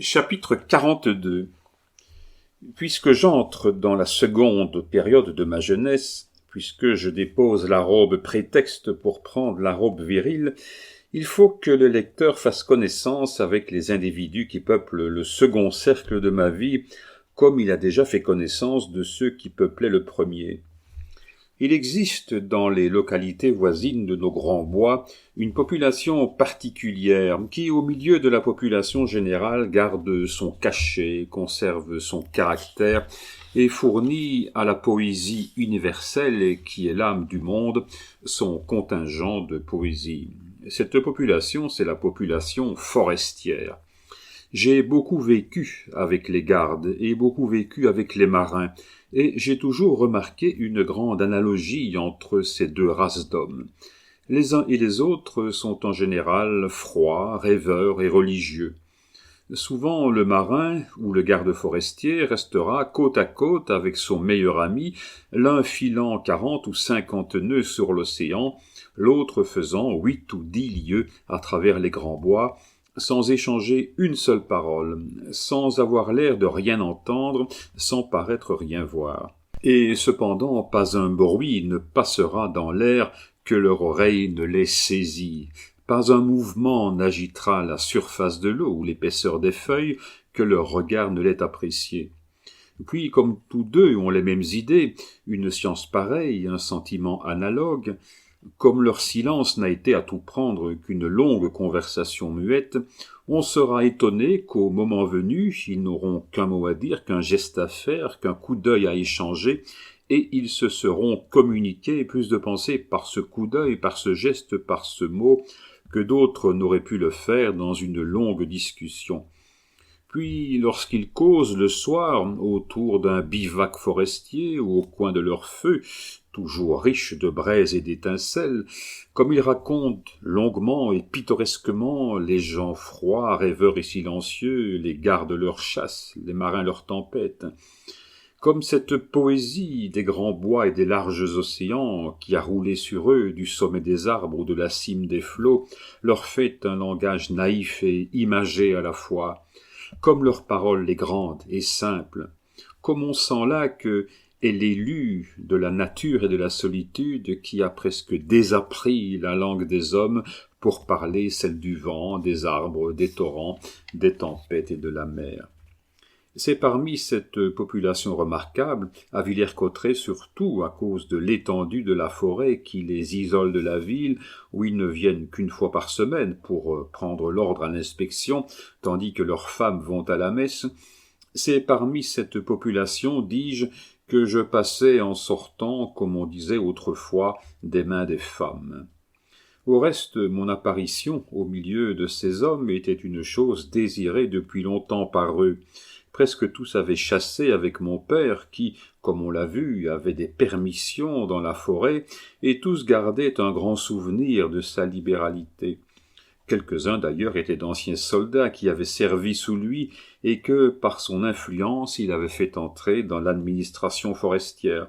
Chapitre 42. Puisque j'entre dans la seconde période de ma jeunesse, puisque je dépose la robe prétexte pour prendre la robe virile, il faut que le lecteur fasse connaissance avec les individus qui peuplent le second cercle de ma vie, comme il a déjà fait connaissance de ceux qui peuplaient le premier. Il existe dans les localités voisines de nos grands bois une population particulière qui, au milieu de la population générale, garde son cachet, conserve son caractère et fournit à la poésie universelle qui est l'âme du monde son contingent de poésie. Cette population, c'est la population forestière. J'ai beaucoup vécu avec les gardes et beaucoup vécu avec les marins, et j'ai toujours remarqué une grande analogie entre ces deux races d'hommes. Les uns et les autres sont en général froids, rêveurs et religieux. Souvent le marin ou le garde forestier restera côte à côte avec son meilleur ami, l'un filant 40 ou 50 nœuds sur l'océan, l'autre faisant 8 ou 10 lieues à travers les grands bois, sans échanger une seule parole, sans avoir l'air de rien entendre, sans paraître rien voir. Et cependant, pas un bruit ne passera dans l'air que leur oreille ne l'ait saisi. Pas un mouvement n'agitera la surface de l'eau ou l'épaisseur des feuilles que leur regard ne l'ait apprécié. Puis, comme tous deux ont les mêmes idées, une science pareille, un sentiment analogue, comme leur silence n'a été à tout prendre qu'une longue conversation muette, on sera étonné qu'au moment venu, ils n'auront qu'un mot à dire, qu'un geste à faire, qu'un coup d'œil à échanger, et ils se seront communiqués plus de pensées par ce coup d'œil, par ce geste, par ce mot, que d'autres n'auraient pu le faire dans une longue discussion. Puis, lorsqu'ils causent le soir autour d'un bivac forestier ou au coin de leur feu, toujours riche de braises et d'étincelles, comme ils racontent longuement et pittoresquement les gens froids, rêveurs et silencieux, les gardes leur chasse, les marins leur tempête, comme cette poésie des grands bois et des larges océans qui a roulé sur eux du sommet des arbres ou de la cime des flots, leur fait un langage naïf et imagé à la fois, comme leur parole est grande et simple, comme on sent là que est l'élu de la nature et de la solitude qui a presque désappris la langue des hommes pour parler celle du vent, des arbres, des torrents, des tempêtes et de la mer. C'est parmi cette population remarquable, à Villers-Cotterêts surtout à cause de l'étendue de la forêt qui les isole de la ville, où ils ne viennent qu'une fois par semaine pour prendre l'ordre à l'inspection, tandis que leurs femmes vont à la messe, c'est parmi cette population, dis-je, que je passais en sortant, comme on disait autrefois, des mains des femmes. Au reste, mon apparition au milieu de ces hommes était une chose désirée depuis longtemps par eux. Presque tous avaient chassé avec mon père qui, comme on l'a vu, avait des permissions dans la forêt, et tous gardaient un grand souvenir de sa libéralité. Quelques-uns d'ailleurs étaient d'anciens soldats qui avaient servi sous lui et que, par son influence, il avait fait entrer dans l'administration forestière.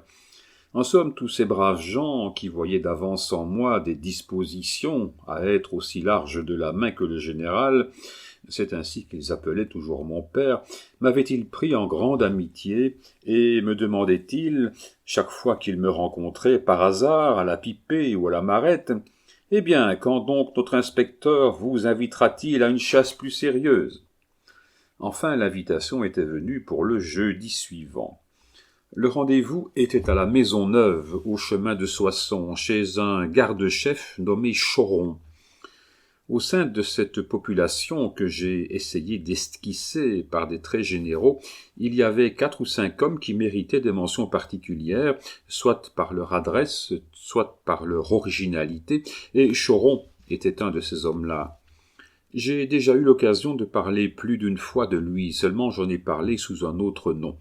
En somme, tous ces braves gens qui voyaient d'avance en moi des dispositions à être aussi larges de la main que le général, c'est ainsi qu'ils appelaient toujours mon père, m'avaient-ils pris en grande amitié et me demandaient-ils, chaque fois qu'ils me rencontraient par hasard à la pipée ou à la marette, « Eh bien, quand donc notre inspecteur vous invitera-t-il à une chasse plus sérieuse ?» Enfin, l'invitation était venue pour le jeudi suivant. Le rendez-vous était à la Maisonneuve, au chemin de Soissons, chez un garde-chef nommé Choron. Au sein de cette population que j'ai essayé d'esquisser par des traits généraux, il y avait 4 ou 5 hommes qui méritaient des mentions particulières, soit par leur adresse, soit par leur originalité, et Choron était un de ces hommes-là. J'ai déjà eu l'occasion de parler plus d'une fois de lui, seulement j'en ai parlé sous un autre nom.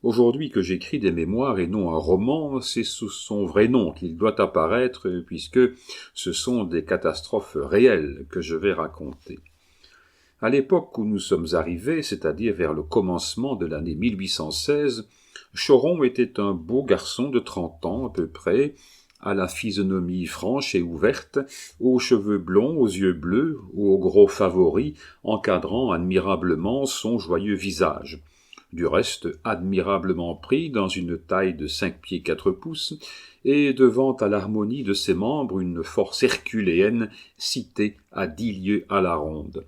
Aujourd'hui que j'écris des mémoires et non un roman, c'est sous son vrai nom qu'il doit apparaître, puisque ce sont des catastrophes réelles que je vais raconter. À l'époque où nous sommes arrivés, c'est-à-dire vers le commencement de l'année 1816, Choron était un beau garçon de 30 ans à peu près, à la physionomie franche et ouverte, aux cheveux blonds, aux yeux bleus, aux gros favoris, encadrant admirablement son joyeux visage. Du reste, admirablement pris dans une taille de 5 pieds 4 pouces, et devant à l'harmonie de ses membres une force herculéenne citée à 10 lieues à la ronde.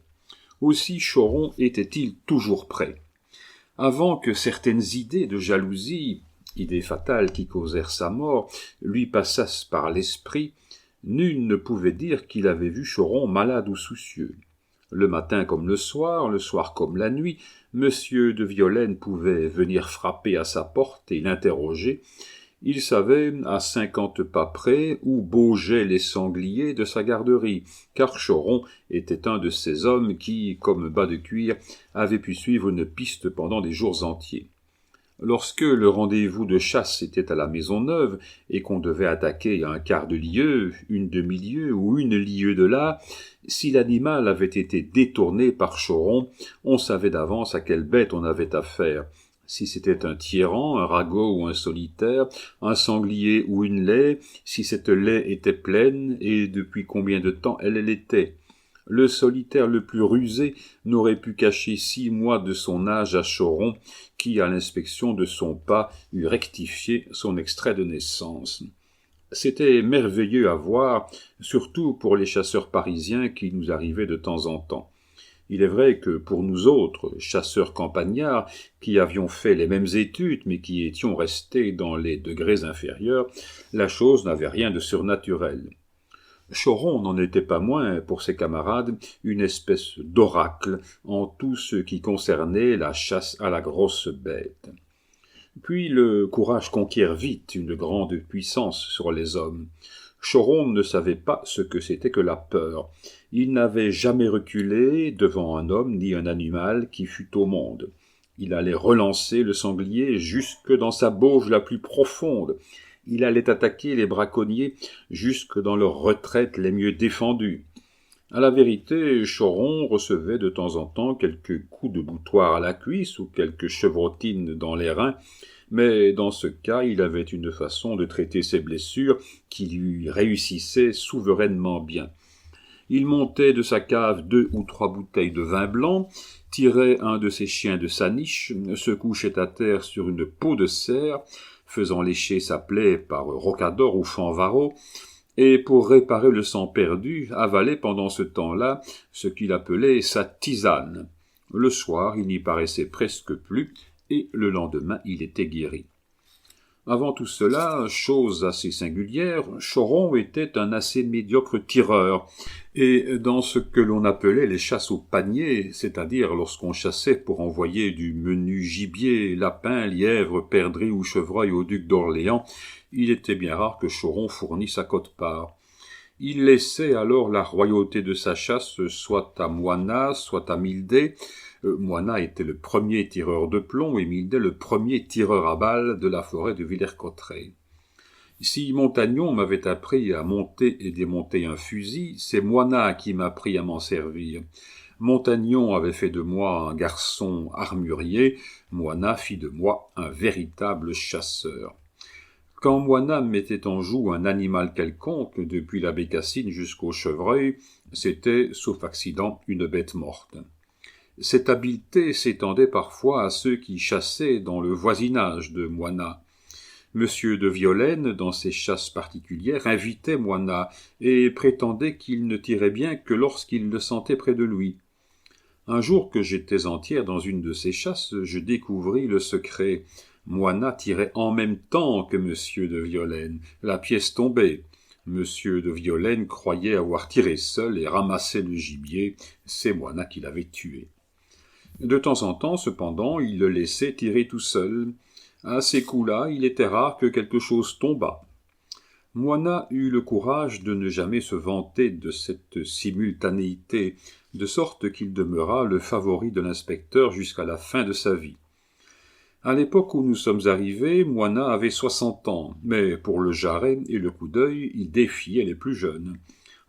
Aussi Choron était-il toujours prêt. Avant que certaines idées de jalousie, idées fatales qui causèrent sa mort, lui passassent par l'esprit, nul ne pouvait dire qu'il avait vu Choron malade ou soucieux. Le matin comme le soir comme la nuit, Monsieur de Violaine pouvait venir frapper à sa porte et l'interroger. Il savait, à 50 pas près, où baugeaient les sangliers de sa garderie, car Choron était un de ces hommes qui, comme bas de cuir, avaient pu suivre une piste pendant des jours entiers. Lorsque le rendez-vous de chasse était à la Maisonneuve et qu'on devait attaquer à un quart de lieue, une demi-lieue ou une lieue de là, si l'animal avait été détourné par Choron, on savait d'avance à quelle bête on avait affaire. Si c'était un tyran, un ragot ou un solitaire, un sanglier ou une laie, si cette laie était pleine et depuis combien de temps elle l'était. Le solitaire le plus rusé n'aurait pu cacher 6 mois de son âge à Choron, qui, à l'inspection de son pas, eût rectifié son extrait de naissance. C'était merveilleux à voir, surtout pour les chasseurs parisiens qui nous arrivaient de temps en temps. Il est vrai que pour nous autres, chasseurs campagnards, qui avions fait les mêmes études mais qui étions restés dans les degrés inférieurs, la chose n'avait rien de surnaturel. Choron n'en était pas moins, pour ses camarades, une espèce d'oracle en tout ce qui concernait la chasse à la grosse bête. Puis le courage conquiert vite une grande puissance sur les hommes. Choron ne savait pas ce que c'était que la peur. Il n'avait jamais reculé devant un homme ni un animal qui fût au monde. Il allait relancer le sanglier jusque dans sa bauge la plus profonde. Il allait attaquer les braconniers jusque dans leurs retraites les mieux défendues. À la vérité, Choron recevait de temps en temps quelques coups de boutoir à la cuisse ou quelques chevrotines dans les reins, mais dans ce cas, il avait une façon de traiter ses blessures qui lui réussissait souverainement bien. Il montait de sa cave 2 ou 3 bouteilles de vin blanc, tirait un de ses chiens de sa niche, se couchait à terre sur une peau de cerf, faisant lécher sa plaie par rocador ou fanvaro, et pour réparer le sang perdu, avalait pendant ce temps-là ce qu'il appelait sa tisane. Le soir, il n'y paraissait presque plus, et le lendemain, il était guéri. Avant tout cela, chose assez singulière, Choron était un assez médiocre tireur, et dans ce que l'on appelait les chasses au panier, c'est-à-dire lorsqu'on chassait pour envoyer du menu gibier, lapin, lièvre, perdrix ou chevreuil au duc d'Orléans, il était bien rare que Choron fournît sa quote-part. Il laissait alors la royauté de sa chasse soit à Moynat, soit à Mildet. Moynat était le premier tireur de plomb et Mildet le premier tireur à balles de la forêt de Villers-Cotterêts. Si Montagnon m'avait appris à monter et démonter un fusil, c'est Moynat qui m'apprit à m'en servir. Montagnon avait fait de moi un garçon armurier, Moynat fit de moi un véritable chasseur. Quand Moynat mettait en joue un animal quelconque, depuis la bécassine jusqu'au chevreuil, c'était, sauf accident, une bête morte. Cette habileté s'étendait parfois à ceux qui chassaient dans le voisinage de Moynat. Monsieur de Violaine, dans ses chasses particulières, invitait Moynat et prétendait qu'il ne tirait bien que lorsqu'il le sentait près de lui. Un jour que j'étais entière dans une de ces chasses, je découvris le secret. Moynat tirait en même temps que Monsieur de Violaine. La pièce tombait. Monsieur de Violaine croyait avoir tiré seul et ramassait le gibier. C'est Moynat qui l'avait tué. De temps en temps, cependant, il le laissait tirer tout seul. À ces coups-là, il était rare que quelque chose tombât. Moynat eut le courage de ne jamais se vanter de cette simultanéité, de sorte qu'il demeura le favori de l'inspecteur jusqu'à la fin de sa vie. À l'époque où nous sommes arrivés, Moynat avait 60 ans, mais pour le jarret et le coup d'œil, il défiait les plus jeunes.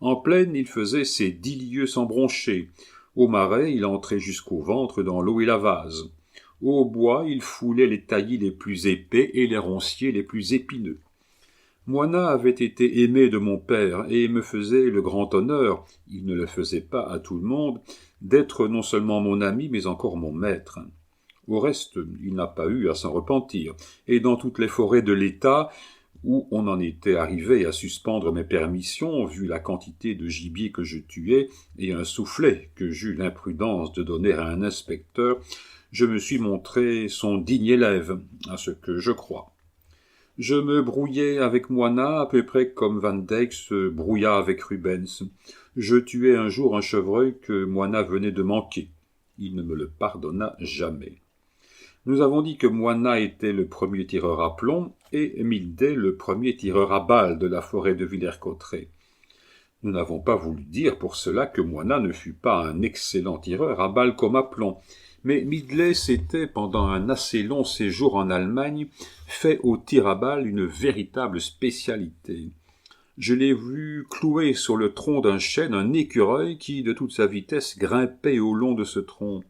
En plaine, il faisait ses 10 lieues sans broncher. Au marais, il entrait jusqu'au ventre dans l'eau et la vase. Au bois, il foulait les taillis les plus épais et les ronciers les plus épineux. Moina avait été aimé de mon père et me faisait le grand honneur, il ne le faisait pas à tout le monde, d'être non seulement mon ami mais encore mon maître. Au reste, il n'a pas eu à s'en repentir, et dans toutes les forêts de l'État, où on en était arrivé à suspendre mes permissions, vu la quantité de gibier que je tuais, et un soufflet que j'eus l'imprudence de donner à un inspecteur, je me suis montré son digne élève, à ce que je crois. Je me brouillais avec Moina à peu près comme Van Dyck se brouilla avec Rubens. Je tuai un jour un chevreuil que Moina venait de manquer. Il ne me le pardonna jamais. Nous avons dit que Moina était le premier tireur à plomb et Mildet le premier tireur à balles de la forêt de Villers-Cotterêts. Nous n'avons pas voulu dire pour cela que Moina ne fut pas un excellent tireur à balles comme à plomb, mais Mildet s'était, pendant un assez long séjour en Allemagne, fait au tir à balles une véritable spécialité. Je l'ai vu clouer sur le tronc d'un chêne un écureuil qui, de toute sa vitesse, grimpait au long de ce tronc.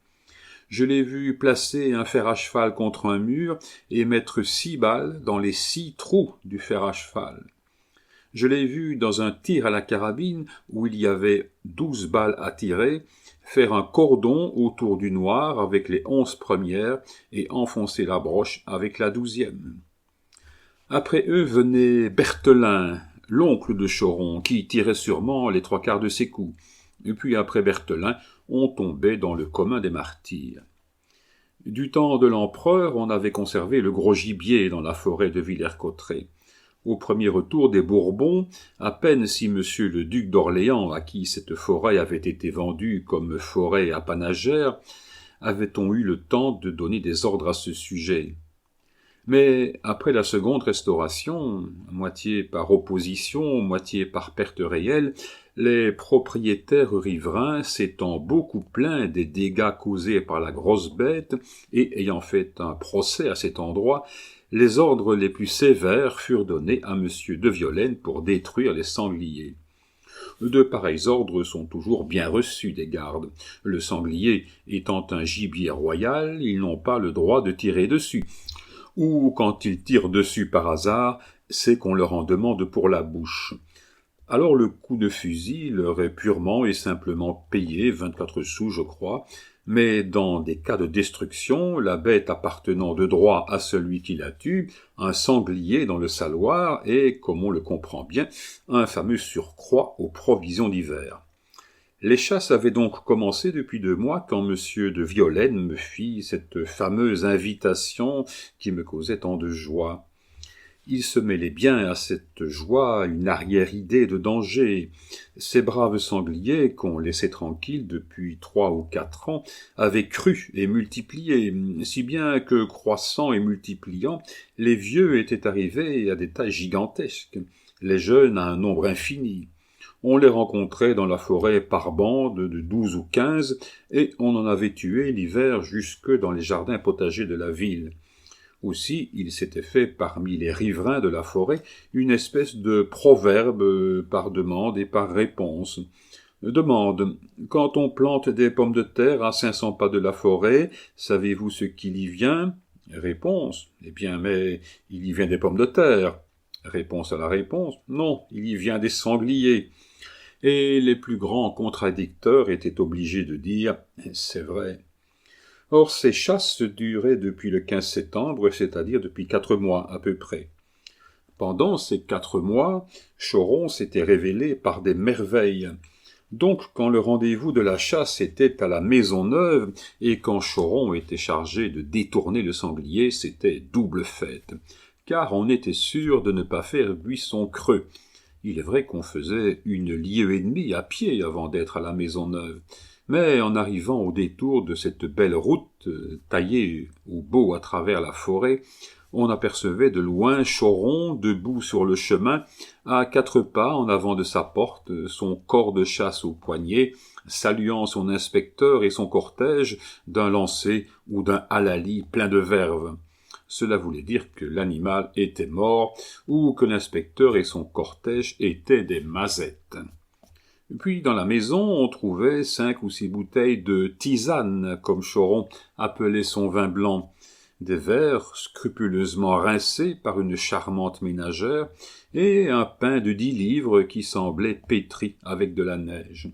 Je l'ai vu placer un fer à cheval contre un mur et mettre 6 balles dans les 6 trous du fer à cheval. Je l'ai vu dans un tir à la carabine où il y avait 12 balles à tirer, faire un cordon autour du noir avec les 11 premières et enfoncer la broche avec la 12e. Après eux venait Berthelin, l'oncle de Choron, qui tirait sûrement les 3/4 de ses coups. Et puis après Berthelin, on tombait dans le commun des martyrs. Du temps de l'empereur, on avait conservé le gros gibier dans la forêt de Villers-Cotterêts. Au premier retour des Bourbons, à peine si monsieur le duc d'Orléans, à qui cette forêt avait été vendue comme forêt apanagère, avait-on eu le temps de donner des ordres à ce sujet. Mais après la seconde restauration, moitié par opposition, moitié par perte réelle, les propriétaires riverains s'étant beaucoup plaints des dégâts causés par la grosse bête et ayant fait un procès à cet endroit, les ordres les plus sévères furent donnés à M. de Violaine pour détruire les sangliers. De pareils ordres sont toujours bien reçus des gardes. Le sanglier étant un gibier royal, ils n'ont pas le droit de tirer dessus. Ou quand ils tirent dessus par hasard, c'est qu'on leur en demande pour la bouche. Alors le coup de fusil leur est purement et simplement payé, 24 sous je crois, mais dans des cas de destruction, la bête appartenant de droit à celui qui la tue, un sanglier dans le saloir et, comme on le comprend bien, un fameux surcroît aux provisions d'hiver. Les chasses avaient donc commencé depuis 2 mois quand monsieur de Violaine me fit cette fameuse invitation qui me causait tant de joie. Il se mêlait bien à cette joie une arrière-idée de danger. Ces braves sangliers qu'on laissait tranquilles depuis 3 ou 4 ans avaient cru et multiplié, si bien que, croissant et multipliant, les vieux étaient arrivés à des tailles gigantesques, les jeunes à un nombre infini. On les rencontrait dans la forêt par bandes de 12 ou 15, et on en avait tué l'hiver jusque dans les jardins potagers de la ville. Aussi, il s'était fait parmi les riverains de la forêt une espèce de proverbe par demande et par réponse. Demande. Quand on plante des pommes de terre à 500 pas de la forêt, savez-vous ce qu'il y vient? Réponse. Eh bien, mais il y vient des pommes de terre. Réponse à la réponse. Non, il y vient des sangliers. Et les plus grands contradicteurs étaient obligés de dire « c'est vrai ». Or, ces chasses duraient depuis le 15 septembre, c'est-à-dire depuis 4 mois à peu près. Pendant ces 4 mois, Choron s'était révélé par des merveilles. Donc, quand le rendez-vous de la chasse était à la Maisonneuve, et quand Choron était chargé de détourner le sanglier, c'était double fête, car on était sûr de ne pas faire buisson creux. Il est vrai qu'on faisait 1 lieue et demie à pied avant d'être à la Maisonneuve, mais en arrivant au détour de cette belle route taillée au beau à travers la forêt, on apercevait de loin Choron debout sur le chemin, à 4 pas en avant de sa porte, son corps de chasse au poignet, saluant son inspecteur et son cortège d'un lancer ou d'un halali plein de verve. Cela voulait dire que l'animal était mort ou que l'inspecteur et son cortège étaient des mazettes. Puis dans la maison, on trouvait 5 ou 6 bouteilles de tisane, comme Choron appelait son vin blanc. des verres scrupuleusement rincés par une charmante ménagère, et un pain de 10 livres qui semblait pétri avec de la neige.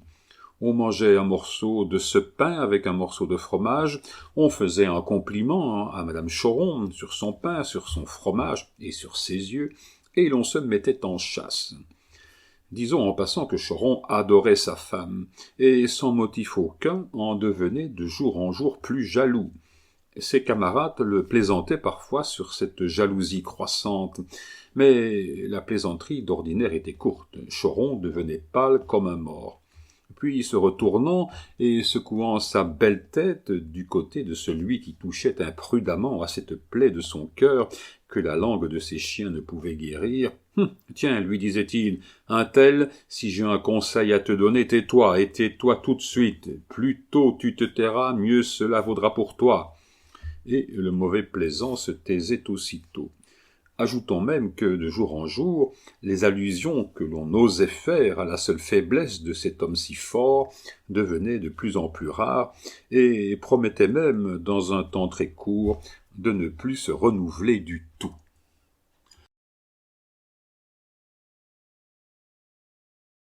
On mangeait un morceau de ce pain avec un morceau de fromage, on faisait un compliment à madame Choron sur son pain, sur son fromage et sur ses yeux, et l'on se mettait en chasse. Disons en passant que Choron adorait sa femme, et sans motif aucun en devenait de jour en jour plus jaloux. Ses camarades le plaisantaient parfois sur cette jalousie croissante, mais la plaisanterie d'ordinaire était courte. Choron devenait pâle comme un mort. Puis, se retournant et secouant sa belle tête du côté de celui qui touchait imprudemment à cette plaie de son cœur que la langue de ses chiens ne pouvait guérir, « Tiens, lui disait-il, un tel, si j'ai un conseil à te donner, tais-toi, et tais-toi tout de suite. Plus tôt tu te tairas, mieux cela vaudra pour toi. » Et le mauvais plaisant se taisait aussitôt. Ajoutons même que, de jour en jour, les allusions que l'on osait faire à la seule faiblesse de cet homme si fort devenaient de plus en plus rares et promettaient même, dans un temps très court, de ne plus se renouveler du tout.